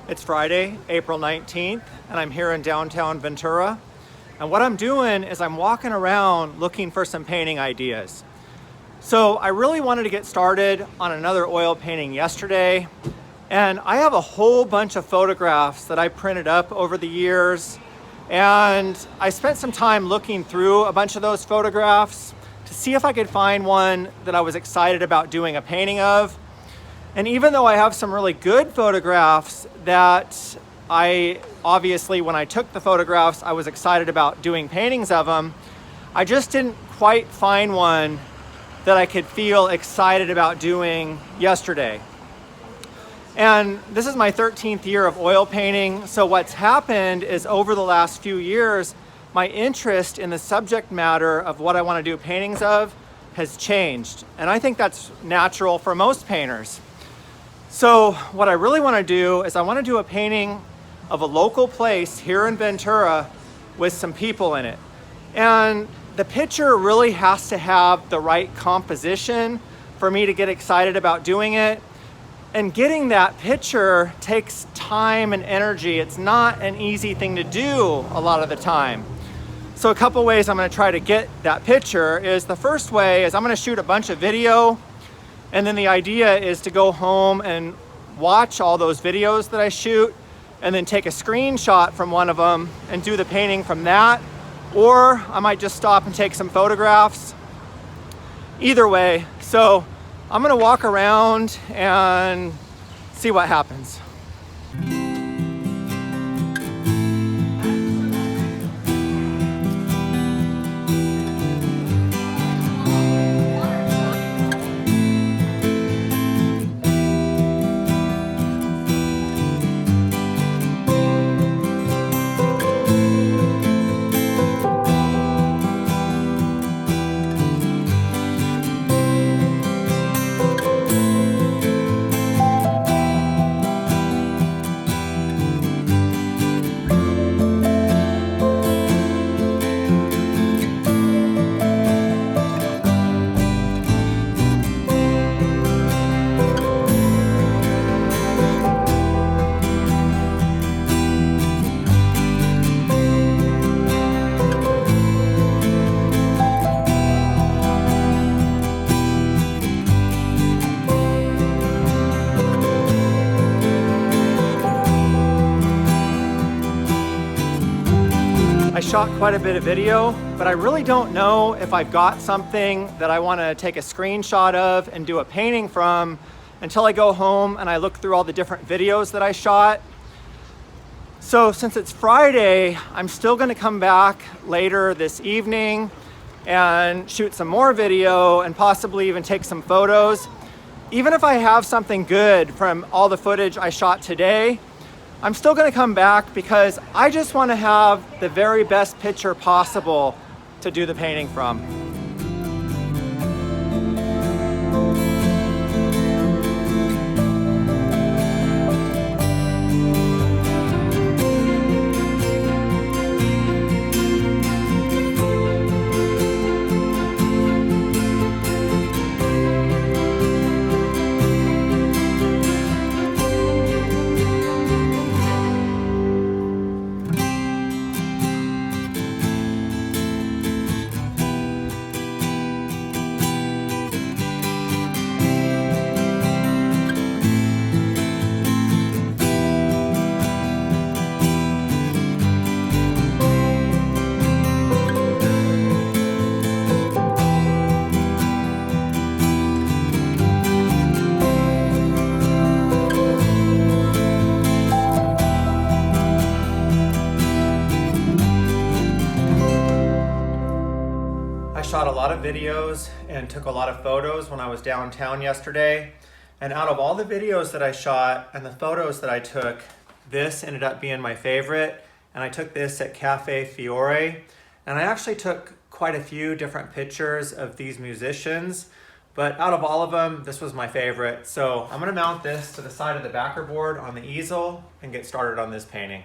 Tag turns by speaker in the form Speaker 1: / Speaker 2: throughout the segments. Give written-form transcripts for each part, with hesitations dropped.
Speaker 1: It's Friday, April 19th, and I'm here in downtown Ventura. And what I'm doing is I'm walking around looking for some painting ideas. So I really wanted to get started on another oil painting yesterday, and I have a whole bunch of photographs that I printed up over the years, and I spent some time looking through a bunch of those photographs to see if I could find one that I was excited about doing a painting of. And even though I have some really good photographs that obviously when I took the photographs, I was excited about doing paintings of them, I just didn't quite find one that I could feel excited about doing yesterday. And this is my 13th year of oil painting. So what's happened is over the last few years, my interest in the subject matter of what I want to do paintings of has changed. And I think that's natural for most painters. So what I really want to do is I want to do a painting of a local place here in Ventura with some people in it. And the picture really has to have the right composition for me to get excited about doing it. And getting that picture takes time and energy. It's not an easy thing to do a lot of the time. So a couple ways I'm going to try to get that picture is the first way is I'm going to shoot a bunch of video. And then the idea is to go home and watch all those videos that I shoot and then take a screenshot from one of them and do the painting from that. Or I might just stop and take some photographs. Either way, so I'm gonna walk around and see what happens. I shot quite a bit of video, but I really don't know if I've got something that I want to take a screenshot of and do a painting from until I go home and I look through all the different videos that I shot. So since it's Friday, I'm still going to come back later this evening and shoot some more video and possibly even take some photos. Even if I have something good from all the footage I shot today, I'm still going to come back because I just want to have the very best picture possible to do the painting from. Shot a lot of videos and took a lot of photos when I was downtown yesterday. And out of all the videos that I shot and the photos that I took, this ended up being my favorite. And I took this at Cafe Fiore. And I actually took quite a few different pictures of these musicians, but out of all of them, this was my favorite. So I'm gonna mount this to the side of the backer board on the easel and get started on this painting.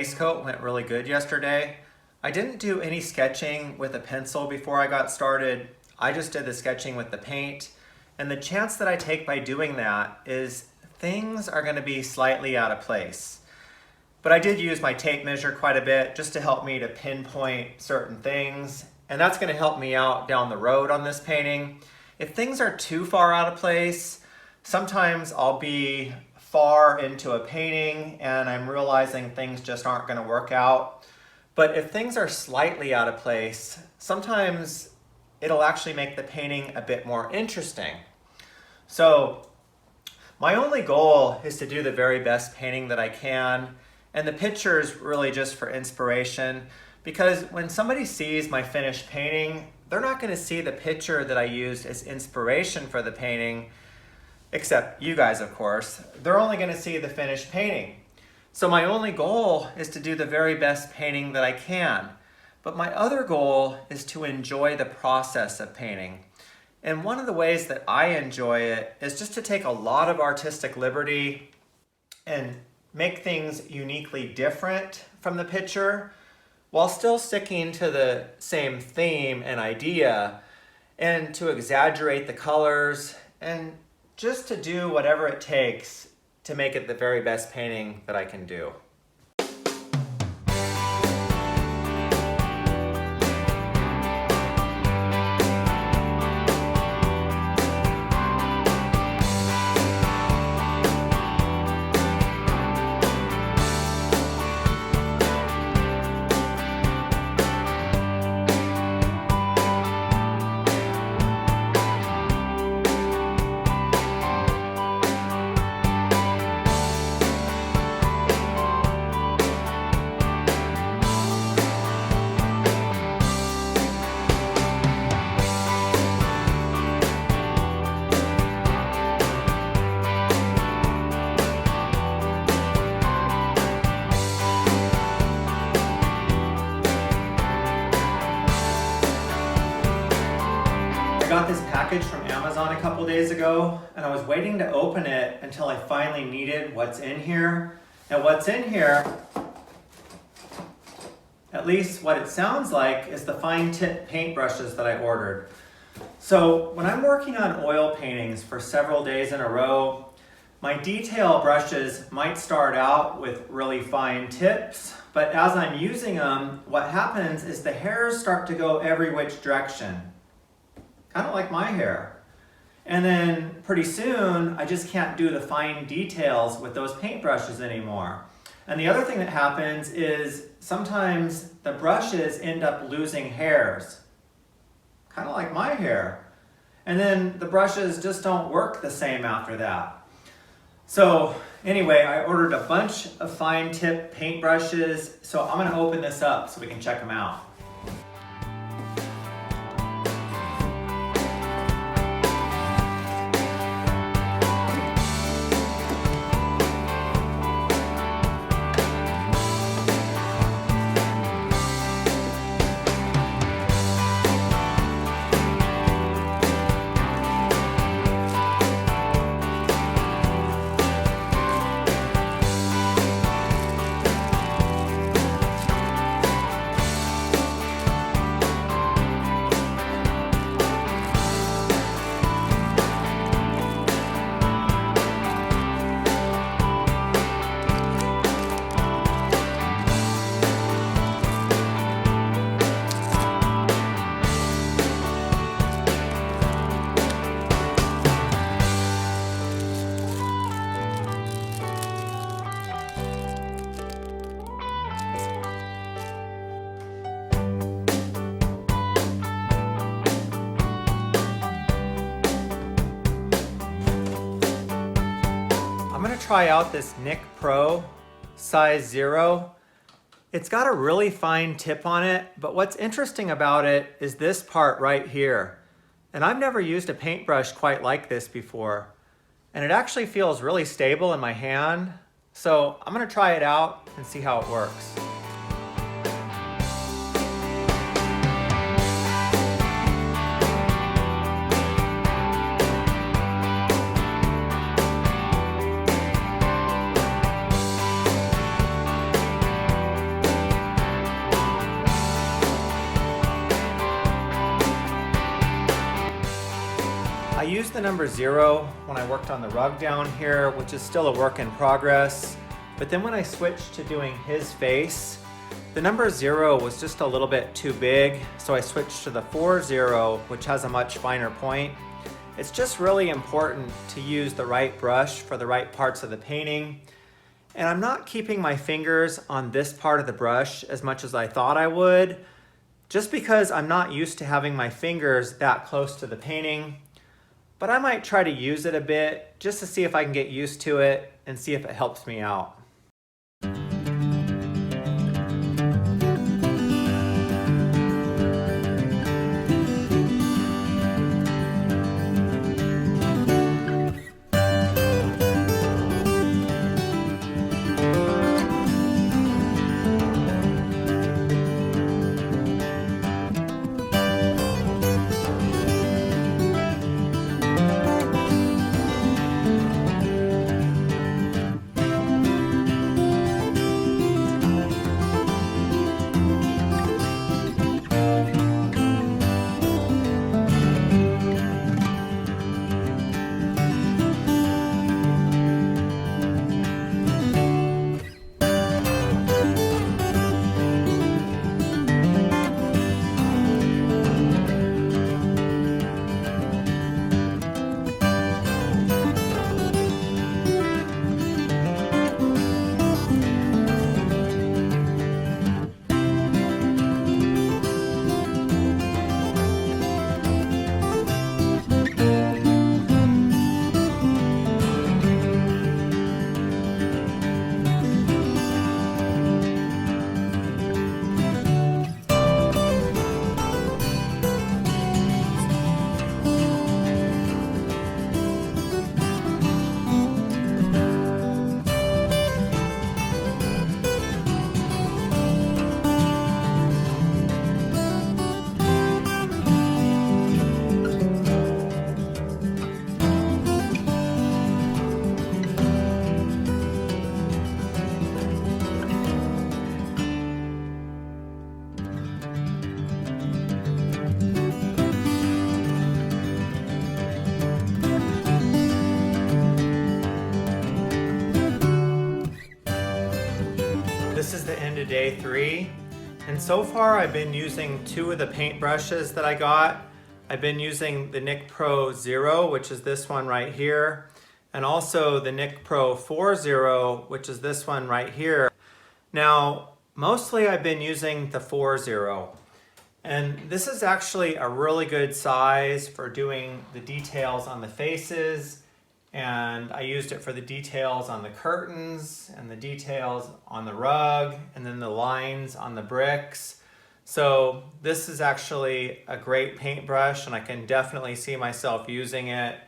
Speaker 1: base coat went really good yesterday. I didn't do any sketching with a pencil before I got started. I just did the sketching with the paint. And the chance that I take by doing that is things are going to be slightly out of place. But I did use my tape measure quite a bit just to help me to pinpoint certain things. And that's going to help me out down the road on this painting. If things are too far out of place, sometimes I'll be far into a painting and I'm realizing things just aren't going to work out. But if things are slightly out of place, sometimes it'll actually make the painting a bit more interesting. So my only goal is to do the very best painting that I can. And the picture is really just for inspiration, because when somebody sees my finished painting, they're not going to see the picture that I used as inspiration for the painting, except you guys, of course. They're only going to see the finished painting. So my only goal is to do the very best painting that I can. But my other goal is to enjoy the process of painting. And one of the ways that I enjoy it is just to take a lot of artistic liberty and make things uniquely different from the picture while still sticking to the same theme and idea, and to exaggerate the colors and just to do whatever it takes to make it the very best painting that I can do. I got this package from Amazon a couple days ago, and I was waiting to open it until I finally needed what's in here. And what's in here, at least what it sounds like, is the fine tip paintbrushes that I ordered. So when I'm working on oil paintings for several days in a row, my detail brushes might start out with really fine tips, but as I'm using them, what happens is the hairs start to go every which direction. Kind of like my hair. And then pretty soon, I just can't do the fine details with those paintbrushes anymore. And the other thing that happens is sometimes the brushes end up losing hairs. Kind of like my hair. And then the brushes just don't work the same after that. So anyway, I ordered a bunch of fine tip paintbrushes. So I'm gonna open this up so we can check them out. Try out this Nick Pro size 0. It's got a really fine tip on it, but what's interesting about it is this part right here. And I've never used a paintbrush quite like this before. And it actually feels really stable in my hand. So I'm gonna try it out and see how it works. I used the number 0 when I worked on the rug down here, which is still a work in progress. But then when I switched to doing his face, the number 0 was just a little bit too big, so I switched to the 4-0, which has a much finer point. It's just really important to use the right brush for the right parts of the painting. And I'm not keeping my fingers on this part of the brush as much as I thought I would, just because I'm not used to having my fingers that close to the painting. But I might try to use it a bit just to see if I can get used to it and see if it helps me out. This is the end of day 3, and so far I've been using 2 of the paint brushes that I got. I've been using the Nik Pro 0, which is this one right here, and also the Nik Pro 4-0, which is this one right here. Now, mostly I've been using the 4-0, and this is actually a really good size for doing the details on the faces, and I used it for the details on the curtains and the details on the rug and then the lines on the bricks. So this is actually a great paintbrush, and I can definitely see myself using it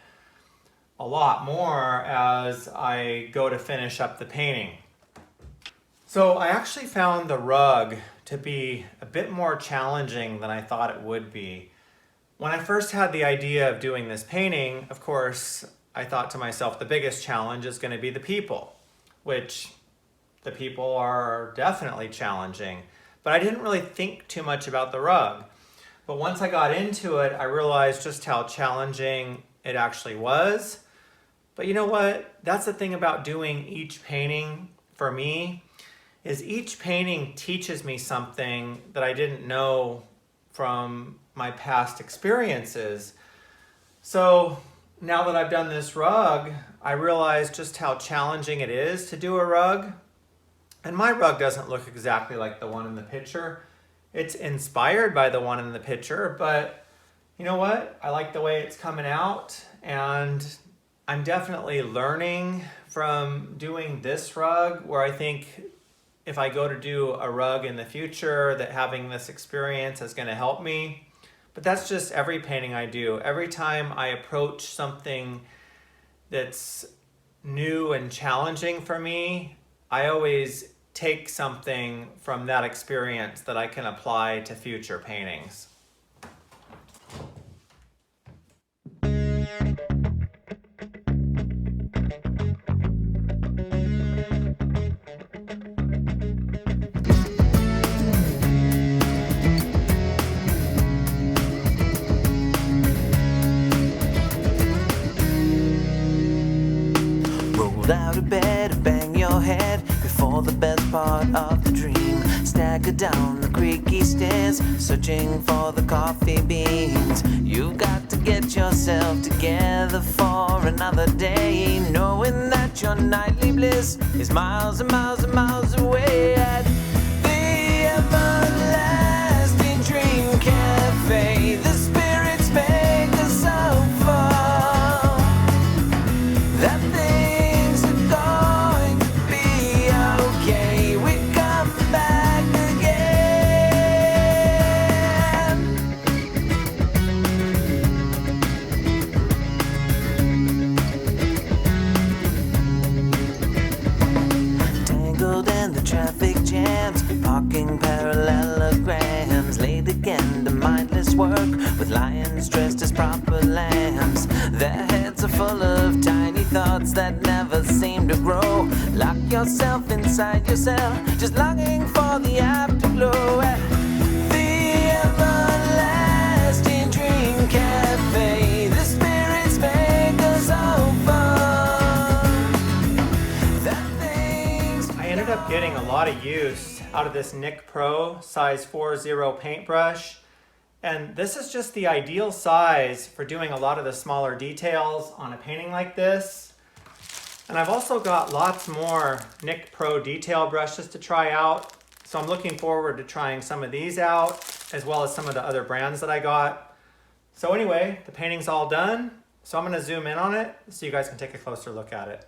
Speaker 1: a lot more as I go to finish up the painting. So I actually found the rug to be a bit more challenging than I thought it would be. When I first had the idea of doing this painting, of course, I thought to myself the biggest challenge is going to be the people, which the people are definitely challenging. But I didn't really think too much about the rug. But once I got into it, I realized just how challenging it actually was. But you know what? That's the thing about doing each painting for me, is each painting teaches me something that I didn't know from my past experiences. So now that I've done this rug, I realize just how challenging it is to do a rug. And my rug doesn't look exactly like the one in the picture. It's inspired by the one in the picture, but you know what? I like the way it's coming out, and I'm definitely learning from doing this rug, where I think if I go to do a rug in the future, that having this experience is going to help me. But that's just every painting I do. Every time I approach something that's new and challenging for me, I always take something from that experience that I can apply to future paintings.
Speaker 2: Rolled out of bed and bang your head before the best part of the dream. Stagger down the creaky stairs, searching for the coffee beans. You've got to get yourself together for another day, knowing that your nightly bliss is miles and miles and miles away at the everlasting dream cafe. The spirits make us so full that things are going to be okay. We come back again. Tangled in the traffic jams, parking parallelograms, laid again to mindless work with lions dressed as proper lambs. Their heads are full of tiny thoughts that never seem to grow. Lock yourself inside yourself, just longing for the afterglow at the everlasting dream cafe. The spirits make us over that things.
Speaker 1: I ended up getting a lot of use out of this Nick Pro size 40 paintbrush. And this is just the ideal size for doing a lot of the smaller details on a painting like this. And I've also got lots more Nick Pro detail brushes to try out. So I'm looking forward to trying some of these out, as well as some of the other brands that I got. So anyway, the painting's all done. So I'm gonna zoom in on it so you guys can take a closer look at it.